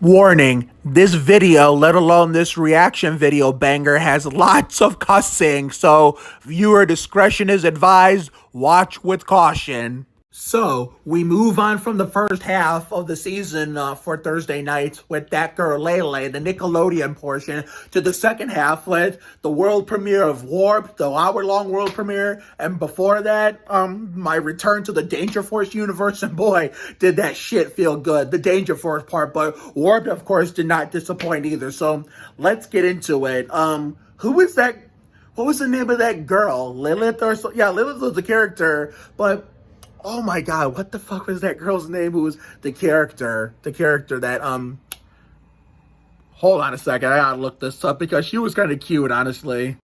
Warning, this video, let alone this reaction video banger, has lots of cussing, so viewer discretion is advised. Watch with caution. So, we move on from the first half of the season for Thursday nights with That Girl Lele, the Nickelodeon portion, to the second half with the world premiere of Warp, the hour-long world premiere, and before that, my return to the Danger Force universe, and boy, did that shit feel good, the Danger Force part, but Warp, of course, did not disappoint either, so let's get into it. Who was that? What was the name of that girl? Lilith or so? Yeah, Lilith was the character, but oh my god, what the fuck was that girl's name who was the character? The character that, hold on a second, I gotta look this up because she was kind of cute, honestly.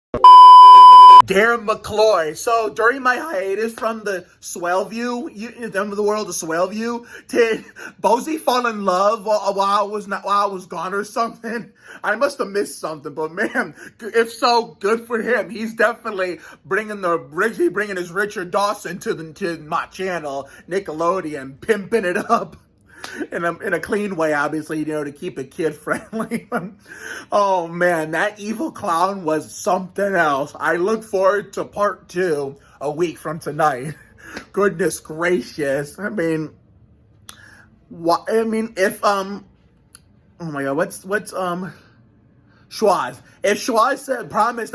Darren McCloy. So during my hiatus from the Swellview, the world of Swellview, did Bozy fall in love while I was gone or something? I must have missed something, but man, if so, good for him. He's definitely bringing his Richard Dawson to my channel, Nickelodeon, pimping it up. In a clean way, obviously, to keep it kid friendly. Oh man, that evil clown was something else. I look forward to part 2 a week from tonight. Goodness gracious. I mean, what? I mean, if oh my god, what's Schwaz? If Schwaz said promise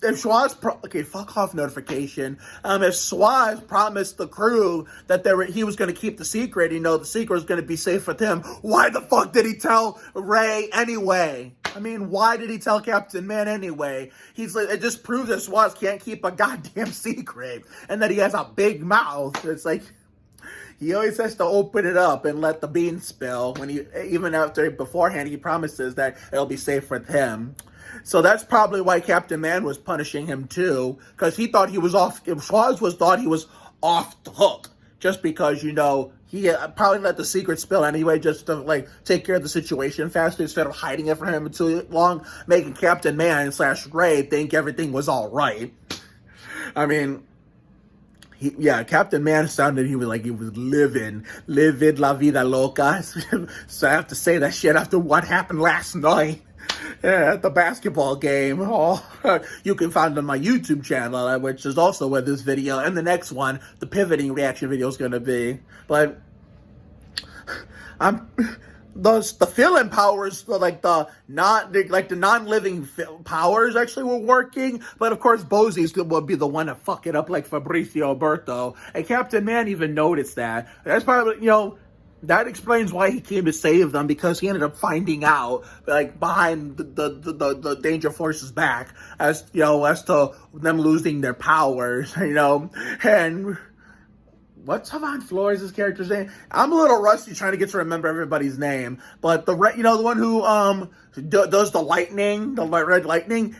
if Schwaz okay, fuck off notification. If Schwaz promised the crew that he was going to keep the secret, the secret was going to be safe with him, why the fuck did he tell Ray anyway? I mean, why did he tell Captain Man anyway? It just proves that Schwaz can't keep a goddamn secret, and that he has a big mouth. It's like, he always has to open it up and let the beans spill beforehand, he promises that it'll be safe with him. So that's probably why Captain Man was punishing him too, because he thought he was off. Schwaz thought he was off the hook, just because he probably let the secret spill anyway, just to take care of the situation faster instead of hiding it from him too long, making Captain Man / Ray think everything was all right. I mean, Captain Man sounded he was living la vida loca. So I have to say that shit after what happened last night. Yeah, at the basketball game. Oh, you can find on my YouTube channel, which is also where this video and the next one, the pivoting reaction video, is going to be. But the fill-in powers, the non-living powers actually were working, but of course Bozy's would be the one to fuck it up like Fabrizio Berto, and Captain Man even noticed that. That's probably, that explains why he came to save them, because he ended up finding out, behind the Danger Force's back, as to them losing their powers, and what's Havon Flores' character's name? I'm a little rusty trying to remember everybody's name, but the one who does the lightning, the red lightning.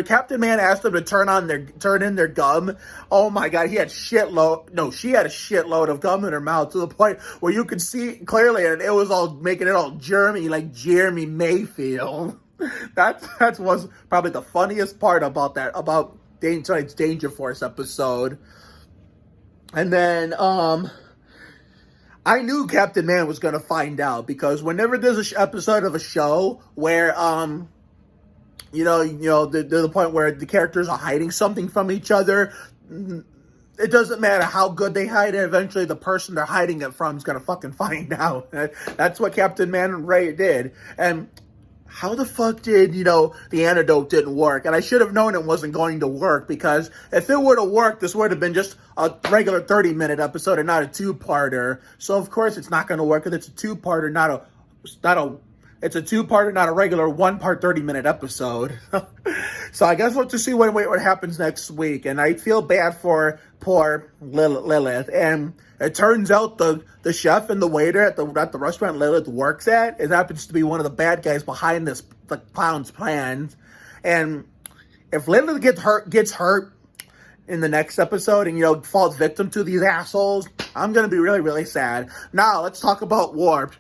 Captain Man asked them to turn in their gum. Oh my god, she had a shitload of gum in her mouth, to the point where you could see clearly, and it was all making it all germy, like Jeremy Mayfield. That was probably the funniest part about tonight's Danger Force episode. And then, I knew Captain Man was going to find out, because whenever there's an episode of a show where, the point where the characters are hiding something from each other, it doesn't matter how good they hide it, eventually the person they're hiding it from is going to fucking find out. That's what Captain Man and Ray did. And how the fuck did, the antidote didn't work? And I should have known it wasn't going to work, because if it would have worked, this would have been just a regular 30-minute episode and not a 2-parter. So of course it's not going to work, because it's a 2-parter, it's a 2-parter, not a regular 1-part 30-minute episode. So I guess we'll just see what happens next week. And I feel bad for poor Lilith. And it turns out the chef and the waiter at the restaurant Lilith works at, it happens to be one of the bad guys behind the clown's plans. And if Lilith gets hurt in the next episode and, falls victim to these assholes, I'm going to be really, really sad. Now, let's talk about Warped.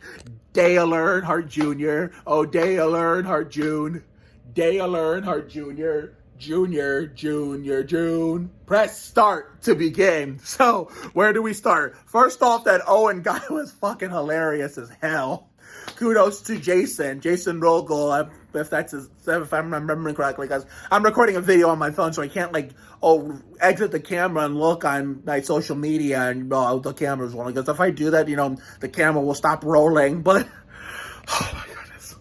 Dale Earnhardt Jr. Oh, Dale Earnhardt Jr. Dale Earnhardt Jr. June. Press start to begin. So, where do we start? First off, that Owen guy was fucking hilarious as hell. Kudos to Jason Rogel, if I'm remembering correctly, because I'm recording a video on my phone, so I can't exit the camera and look on my social media and the camera's rolling. Because if I do that, the camera will stop rolling. But oh my goodness,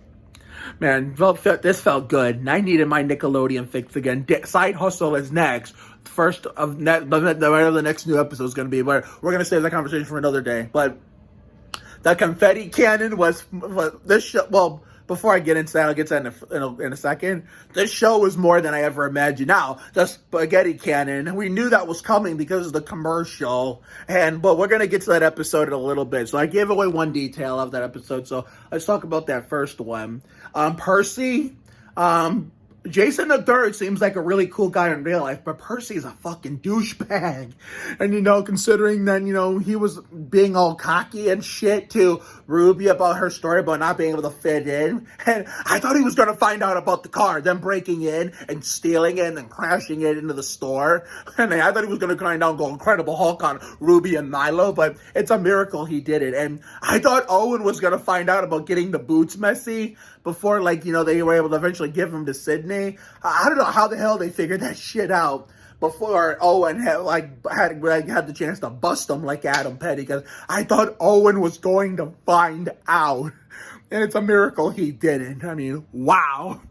man, this felt good. And I needed my Nickelodeon fix again. Side Hustle is next. First of the next new episode is going to be, where we're going to save that conversation for another day. But the confetti cannon was this show. Well, before I get into that, I'll get to that in a second. This show was more than I ever imagined. Now, the spaghetti cannon, we knew that was coming because of the commercial, but we're gonna get to that episode in a little bit. So I gave away one detail of that episode. So let's talk about that first one. Percy. Jason the Third seems like a really cool guy in real life, but Percy's a fucking douchebag. And, considering that, he was being all cocky and shit to Ruby about her story about not being able to fit in. And I thought he was going to find out about the car, them breaking in and stealing it and then crashing it into the store. And I thought he was going to grind down, go Incredible Hulk on Ruby and Milo, but it's a miracle he did it. And I thought Owen was going to find out about getting the boots messy before, they were able to eventually give him to Sydney. I don't know how the hell they figured that shit out before Owen had the chance to bust him like Adam Petty, because I thought Owen was going to find out. And it's a miracle he didn't. I mean, wow.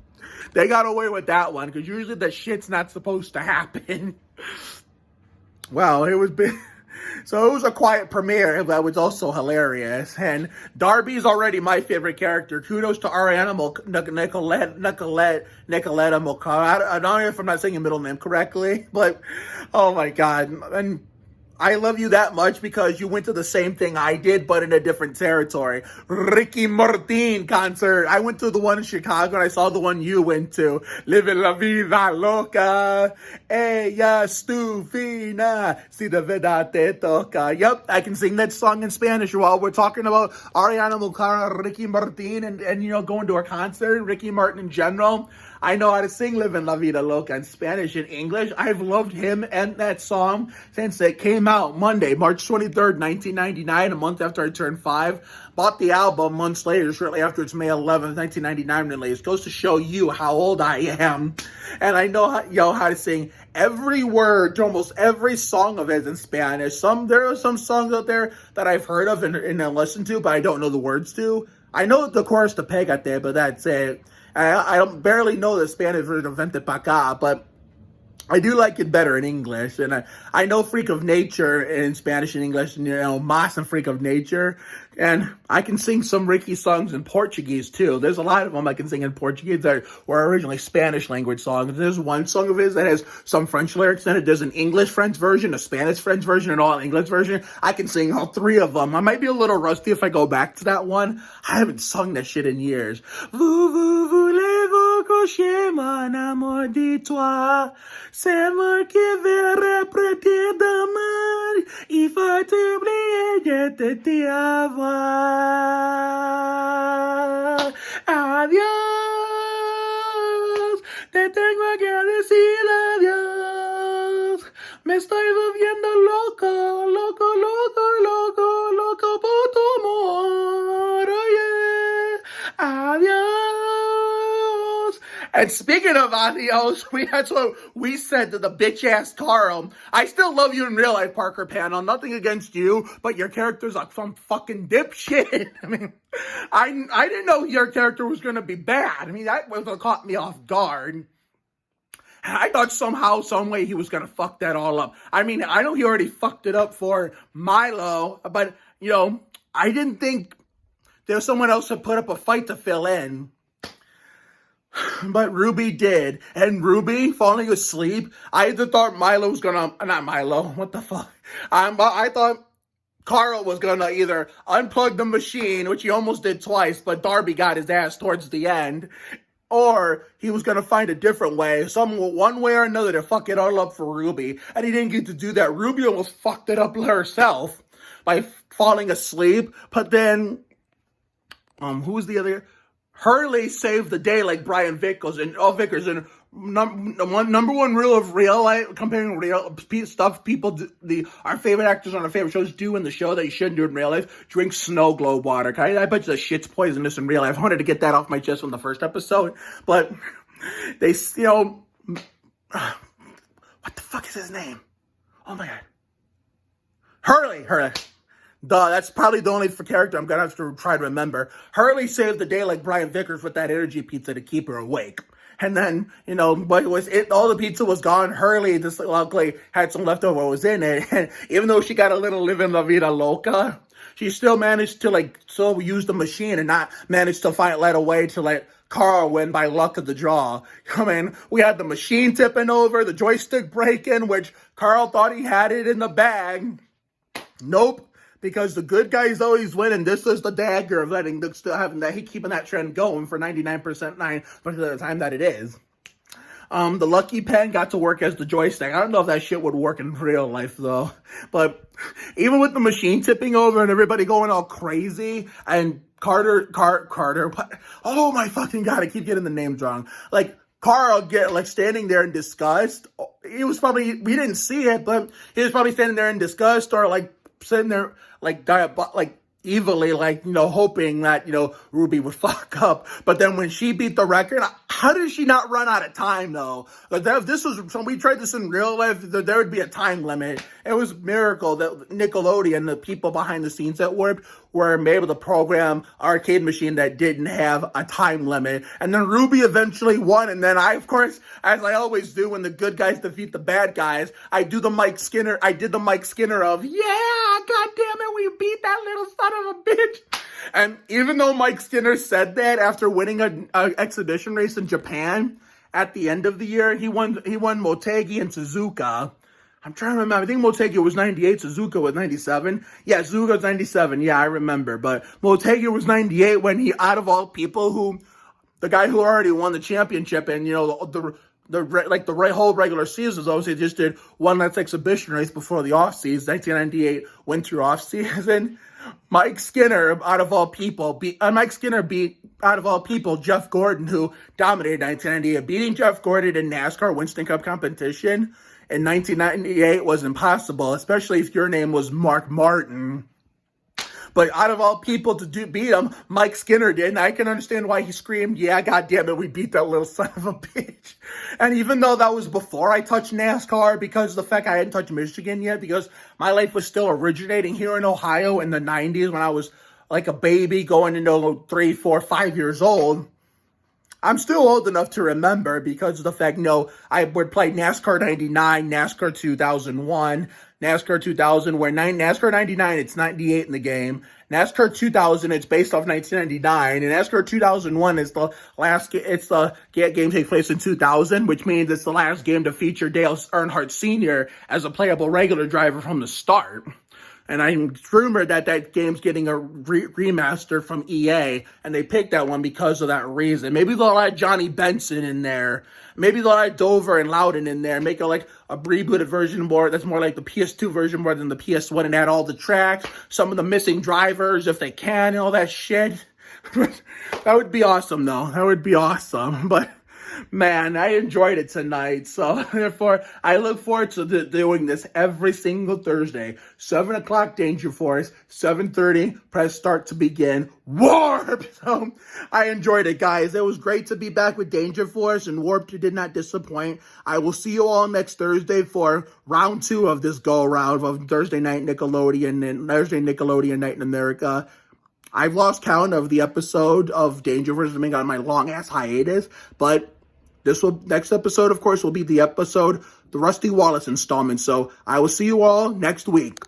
They got away with that one, because usually the shit's not supposed to happen. Well, it was big. So it was a quiet premiere that was also hilarious. And Darby's already my favorite character. Kudos to our animal, Nicoletta Mocara. I don't know if I'm not saying your middle name correctly, but oh my God. And I love you that much because you went to the same thing I did, but in a different territory. Ricky Martin concert. I went to the one in Chicago, and I saw the one you went to. Living la vida loca. Ella stufina. Si de verdad te toca. Yep, I can sing that song in Spanish while we're talking about Ariana Mocara, Ricky Martin, and going to a concert, Ricky Martin in general. I know how to sing Livin' La Vida Loca in Spanish and English. I've loved him and that song since it came out Monday, March 23rd, 1999, a month after I turned 5. Bought the album months later, shortly after its May 11th, 1999 release. Goes to show you how old I am. And I know how to sing every word to almost every song of his in Spanish. There are some songs out there that I've heard of and listened to, but I don't know the words to. I know the chorus to Pégate, but that's it. I don't barely know the Spanish version of Vente Pa' Acá, but I do like it better in English. And I know Freak of Nature in Spanish and English, and Mas and Freak of Nature. And I can sing some Ricky songs in Portuguese too. There's a lot of them I can sing in Portuguese that were originally Spanish language songs. There's one song of his that has some French lyrics in it. There's an English French version, a Spanish French version, and all English version. I can sing all three of them. I might be a little rusty if I go back to that one. I haven't sung that shit in years. Vous voulez-vous coucher mon amour de toi? C'est moi qui vais répéter demain. Il faut oublier de te avoir. Adiós, te tengo que decir adiós. Me estoy volviendo loco, loco, loco, loco, loco por tu amor. Oye, adiós. And speaking of adios, that's what we said to the bitch-ass Carl. I still love you in real life, Parker Panel. Nothing against you, but your character's like some fucking dipshit. I mean, I didn't know your character was going to be bad. I mean, that would have caught me off guard. And I thought somehow, some way he was going to fuck that all up. I mean, I know he already fucked it up for Milo, but, I didn't think there was someone else to put up a fight to fill in. But Ruby did. And Ruby falling asleep, I either thought Milo was gonna, not Milo, what the fuck? I thought Carl was gonna either unplug the machine, which he almost did twice, but Darby got his ass towards the end, or he was gonna find a different way, one way or another to fuck it all up for Ruby, and he didn't get to do that. Ruby almost fucked it up herself by falling asleep, but then, who was the other? Hurley saved the day like Brian Vickers, and number one rule of real life, comparing real stuff people do, our favorite actors on our favorite shows do in the show that you shouldn't do in real life: drink snow globe water. I bet you the shit's poisonous in real life. I wanted to get that off my chest from the first episode, but they, what the fuck is his name? Oh my god, Hurley. Duh, that's probably the only character I'm gonna have to try to remember. Hurley saved the day like Brian Vickers with that energy pizza to keep her awake. And then, but all the pizza was gone. Hurley just luckily had some leftover was in it. And even though she got a little living la vida loca, she still managed to still use the machine and not manage to let away to let Carl win by luck of the draw. I mean, we had the machine tipping over, the joystick breaking, which Carl thought he had it in the bag. Nope. Because the good guys always win, and this is the dagger of keeping that trend going for 99% of the time that it is. The lucky pen got to work as the joystick. I don't know if that shit would work in real life though. But even with the machine tipping over and everybody going all crazy, and Carter, oh my fucking god, I keep getting the names wrong. Carl standing there in disgust. He was probably, we didn't see it, but he was probably standing there in disgust or sitting there evilly, hoping that, Ruby would fuck up. But then when she beat the record, how did she not run out of time, though? We tried this in real life, there would be a time limit. It was a miracle that Nickelodeon, the people behind the scenes at Warp, were able to program an arcade machine that didn't have a time limit. And then Ruby eventually won, and then I, of course, as I always do when the good guys defeat the bad guys, I did the Mike Skinner of, yeah, god damn it, we beat that little son of a bitch. And even though Mike Skinner said that after winning an exhibition race in Japan at the end of the year, he won Motegi and Suzuka. I'm trying to remember. I think Motegi was 98, Suzuka was 97. Yeah, Suzuka was 97. Yeah, I remember. But Motegi was 98 when he, out of all people, the guy who already won the championship and, the whole regular seasons, obviously just did one last exhibition race before the off season, 1998 winter off season. Mike Skinner, out of all people, beat Jeff Gordon, who dominated 1998, beating Jeff Gordon in NASCAR Winston Cup competition in 1998 was impossible, especially if your name was Mark Martin. But out of all people to beat him, Mike Skinner did, and I can understand why he screamed, yeah, goddammit, we beat that little son of a bitch. And even though that was before I touched NASCAR, because of the fact I hadn't touched Michigan yet, because my life was still originating here in Ohio in the 90s when I was like a baby going into 3, 4, 5 years old, I'm still old enough to remember because of the fact, I would play NASCAR 99, NASCAR 2001, NASCAR 2000, where NASCAR 99, it's 98 in the game. NASCAR 2000, it's based off 1999, and NASCAR 2001 is the last, game takes place in 2000, which means it's the last game to feature Dale Earnhardt Sr. as a playable regular driver from the start. And I'm rumored that game's getting a remaster from EA, and they picked that one because of that reason. Maybe they'll add Johnny Benson in there. Maybe they'll add Dover and Loudon in there, make a rebooted version more that's more like the PS2 version more than the PS1, and add all the tracks, some of the missing drivers if they can, and all that shit. That would be awesome, though. That would be awesome. But man, I enjoyed it tonight. So therefore, I look forward to doing this every single Thursday. 7 o'clock Danger Force, 7:30, press start to begin. Warp! So I enjoyed it, guys. It was great to be back with Danger Force, and Warp did not disappoint. I will see you all next Thursday for round 2 of this go-around of Thursday Night Nickelodeon and Thursday Nickelodeon Night in America. I've lost count of the episode of Danger Force being on my long-ass hiatus, but next episode, of course, will be the Rusty Wallace installment. So I will see you all next week.